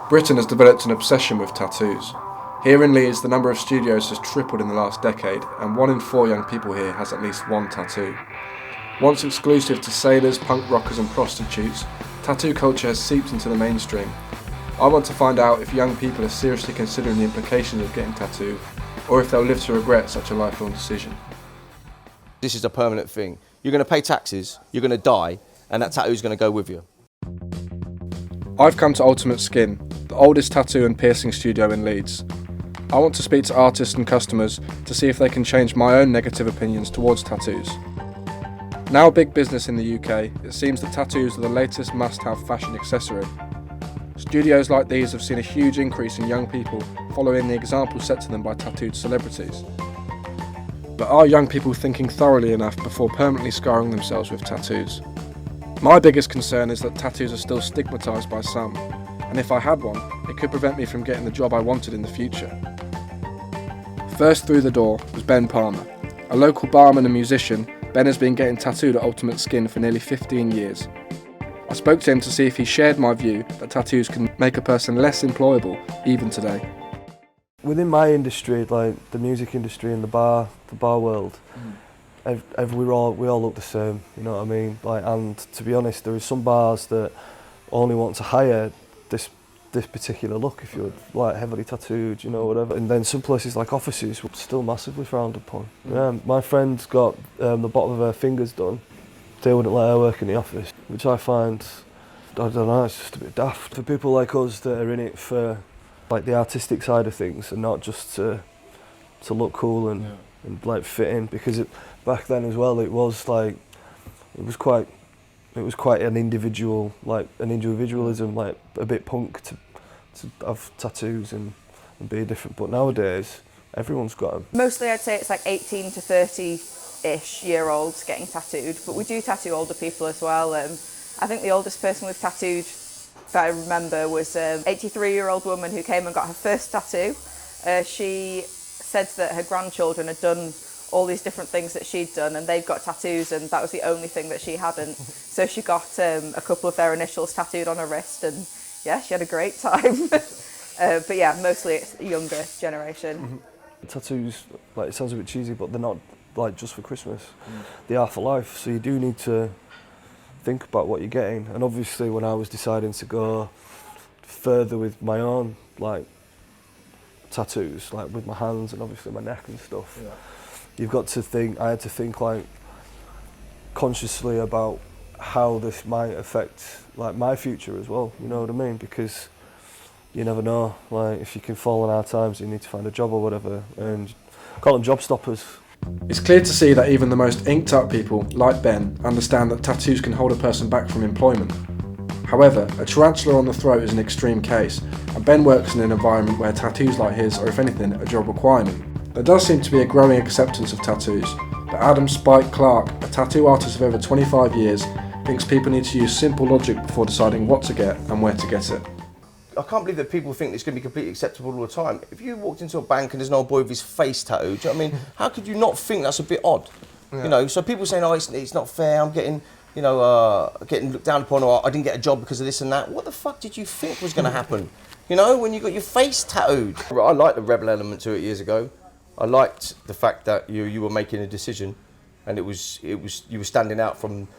Britain has developed an obsession with tattoos. Here in Leeds, the number of studios has tripled in the last decade, and 1 in 4 young people here has at least one tattoo. Once exclusive to sailors, punk rockers and prostitutes, tattoo culture has seeped into the mainstream. I want to find out if young people are seriously considering the implications of getting tattooed, or if they'll live to regret such a lifelong decision. This is a permanent thing. You're going to pay taxes, you're going to die, and that tattoo is going to go with you. I've come to Ultimate Skin, the oldest tattoo and piercing studio in Leeds. I want to speak to artists and customers to see if they can change my own negative opinions towards tattoos. Now a big business in the UK, it seems that tattoos are the latest must-have fashion accessory. Studios like these have seen a huge increase in young people following the example set to them by tattooed celebrities. But are young people thinking thoroughly enough before permanently scarring themselves with tattoos? My biggest concern is that tattoos are still stigmatised by some, and if I had one, it could prevent me from getting the job I wanted in the future. First through the door was Ben Palmer. A local barman and musician, Ben has been getting tattooed at Ultimate Skin for nearly 15 years. I spoke to him to see if he shared my view that tattoos can make a person less employable, even today. Within my industry, like the music industry and the bar world, we all look the same. You know what I mean? Like, and to be honest, there are some bars that only want to hire this particular look if you're like heavily tattooed, you know, whatever. And then some places like offices were still massively frowned upon. Yeah, my friend's got the bottom of her fingers done. They wouldn't let her work in the office, which I find, I don't know, it's just a bit daft. For people like us that are in it for like the artistic side of things and not just to look cool and like fit in, because back then as well it was quite an individualism, like a bit punk to have tattoos and be different. But nowadays, everyone's got them. Mostly I'd say it's like 18 to 30-ish year olds getting tattooed, but we do tattoo older people as well. I think the oldest person we've tattooed that I remember was an 83-year-old woman who came and got her first tattoo. She said that her grandchildren had done all these different things that she'd done, and they'd got tattoos, and that was the only thing that she hadn't. So she got a couple of their initials tattooed on her wrist, and yeah, she had a great time. But yeah, mostly it's a younger generation. Tattoos, like, it sounds a bit cheesy, but they're not like just for Christmas. They are for life, so you do need to think about what you're getting. And obviously when I was deciding to go further with my own like tattoos, like with my hands and obviously my neck and stuff, you've got to think, I had to think like consciously about how this might affect like my future as well, you know what I mean? Because you never know, like if you can fall in hard times, you need to find a job or whatever, and call them job stoppers. It's clear to see that even the most inked up people, like Ben, understand that tattoos can hold a person back from employment. However, a tarantula on the throat is an extreme case, and Ben works in an environment where tattoos like his are, if anything, a job requirement. There does seem to be a growing acceptance of tattoos, but Adam Spike Clark, a tattoo artist of over 25 years, thinks people need to use simple logic before deciding what to get and where to get it. I can't believe that people think it's going to be completely acceptable all the time. If you walked into a bank and there's an old boy with his face tattooed, do you know what I mean? How could you not think that's a bit odd? Yeah. You know, so people saying, oh, it's not fair, I'm getting, getting looked down upon, or I didn't get a job because of this and that. What the fuck did you think was going to happen? You know, when you got your face tattooed. I liked the rebel element to it years ago. I liked the fact that you were making a decision, and you were standing out from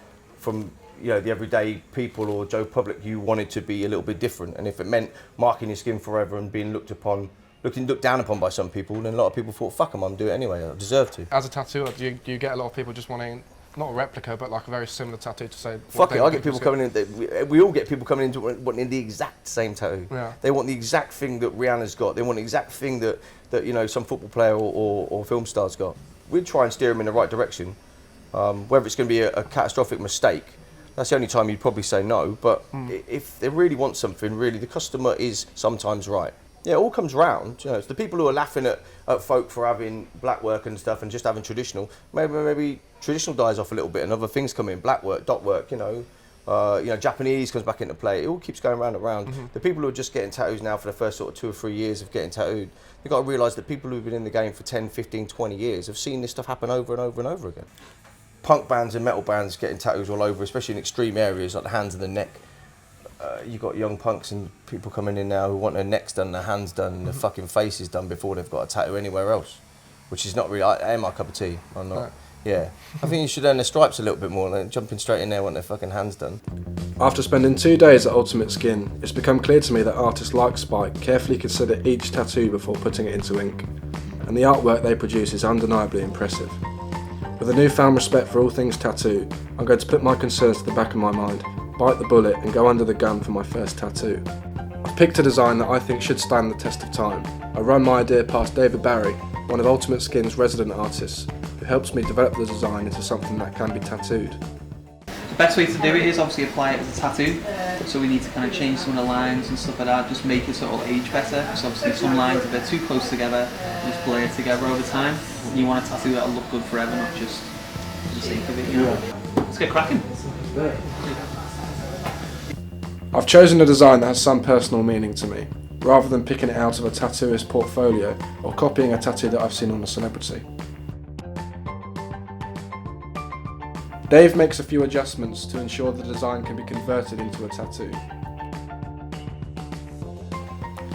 the everyday people or Joe Public. You wanted to be a little bit different, and if it meant marking your skin forever and being looked down upon by some people, then a lot of people thought, fuck them, I'm doing it anyway, I deserve to. As a tattooer, do you get a lot of people just wanting, not a replica, but like a very similar tattoo to say... Fuck it, I get people coming in, we all get people coming in wanting the exact same tattoo. Yeah. They want the exact thing that Rihanna's got, they want the exact thing that some football player or film star's got. We'd try and steer them in the right direction. Whether it's going to be a catastrophic mistake, that's the only time you'd probably say no, but if they really want something, really, the customer is sometimes right. Yeah, it all comes round. You know, it's the people who are laughing at folk for having black work and stuff and just having traditional. Maybe traditional dies off a little bit and other things come in, black work, dot work, Japanese comes back into play. It all keeps going round and round. The people who are just getting tattoos now for the first sort of 2 or 3 years of getting tattooed, you've got to realise that people who've been in the game for 10, 15, 20 years have seen this stuff happen over and over and over again. Punk bands and metal bands getting tattoos all over, especially in extreme areas like the hands and the neck. you got young punks and people coming in now who want their necks done, their hands done, and their fucking faces done before they've got a tattoo anywhere else, which is not really my cup of tea. I'm not. Right. Yeah, I think you should earn the stripes a little bit more, like jumping straight in there wanting their fucking hands done. After spending 2 days at Ultimate Skin, it's become clear to me that artists like Spike carefully consider each tattoo before putting it into ink, and the artwork they produce is undeniably impressive. With a newfound respect for all things tattoo, I'm going to put my concerns to the back of my mind, bite the bullet and go under the gun for my first tattoo. I've picked a design that I think should stand the test of time. I run my idea past David Barry, one of Ultimate Skin's resident artists, who helps me develop the design into something that can be tattooed. The best way to do it is obviously apply it as a tattoo, so we need to kind of change some of the lines and stuff like that, just make it sort of age better, because obviously some lines, if they're too close together, just blur together over time, and you want a tattoo that'll look good forever, not just for the sake of it, you know. Let's get cracking. I've chosen a design that has some personal meaning to me, rather than picking it out of a tattooist's portfolio or copying a tattoo that I've seen on a celebrity. Dave makes a few adjustments to ensure the design can be converted into a tattoo.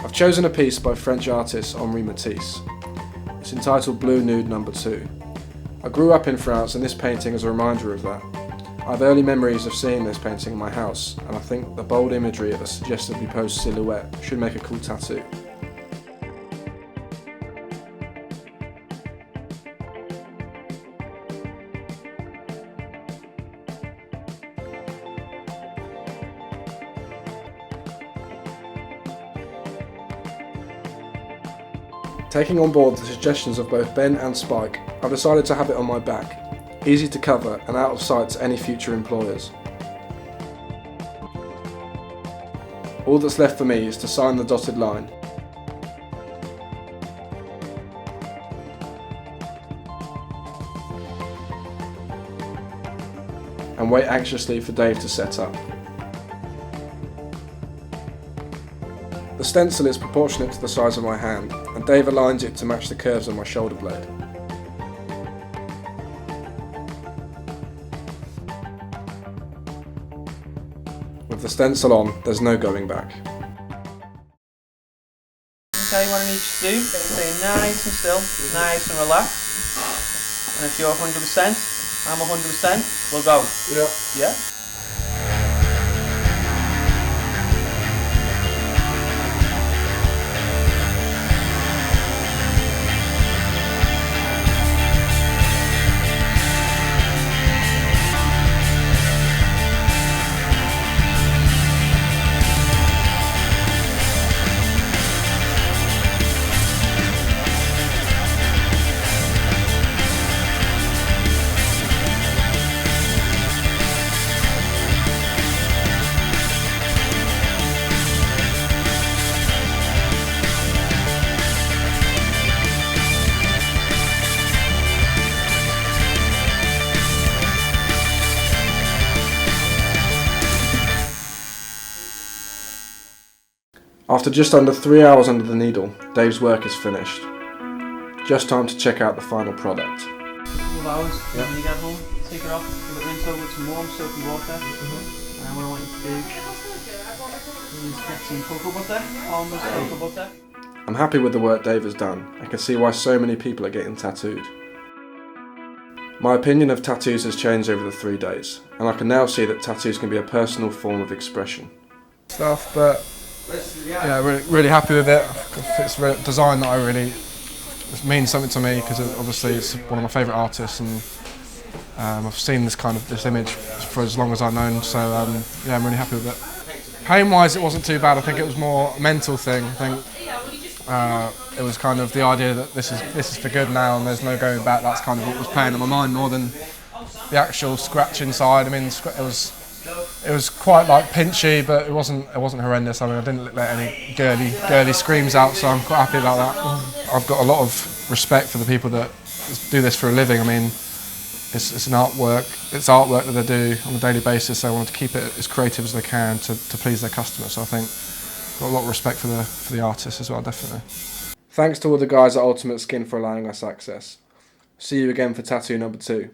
I've chosen a piece by French artist Henri Matisse. It's entitled Blue Nude No. 2. I grew up in France and this painting is a reminder of that. I have early memories of seeing this painting in my house, and I think the bold imagery of a suggestively posed silhouette should make a cool tattoo. Taking on board the suggestions of both Ben and Spike, I've decided to have it on my back, easy to cover and out of sight to any future employers. All that's left for me is to sign the dotted line. And wait anxiously for Dave to set up. The stencil is proportionate to the size of my hand, and Dave aligns it to match the curves of my shoulder blade. With the stencil on, there's no going back. Okay, what I need you to do, stay nice and still, nice and relaxed. And if you're 100%, I'm 100%, we'll go. Yeah? After just under 3 hours under the needle, Dave's work is finished. Just time to check out the final product. A couple of hours when you get home, take it off, give it a rinse over with some warm soapy water. And what I want you to do is get some cocoa butter, almond cocoa butter. I'm happy with the work Dave has done. I can see why so many people are getting tattooed. My opinion of tattoos has changed over the 3 days, and I can now see that tattoos can be a personal form of expression. Stuff, but yeah, really happy with it. It's a design that it means something to me because obviously it's one of my favourite artists, and I've seen this image for as long as I've known. So yeah, I'm really happy with it. Pain-wise, it wasn't too bad. I think it was more a mental thing. I think it was kind of the idea that this is for good now and there's no going back. That's kind of what was playing on my mind more than the actual scratch inside. I mean, it was quite like pinchy, but it wasn't horrendous. I mean, I didn't let any girly screams out, so I'm quite happy about that. I've got a lot of respect for the people that do this for a living. I mean, it's an artwork. It's artwork that they do on a daily basis. They want to keep it as creative as they can to please their customers. So I think I've got a lot of respect for the artists as well, definitely. Thanks to all the guys at Ultimate Skin for allowing us access. See you again for tattoo number 2.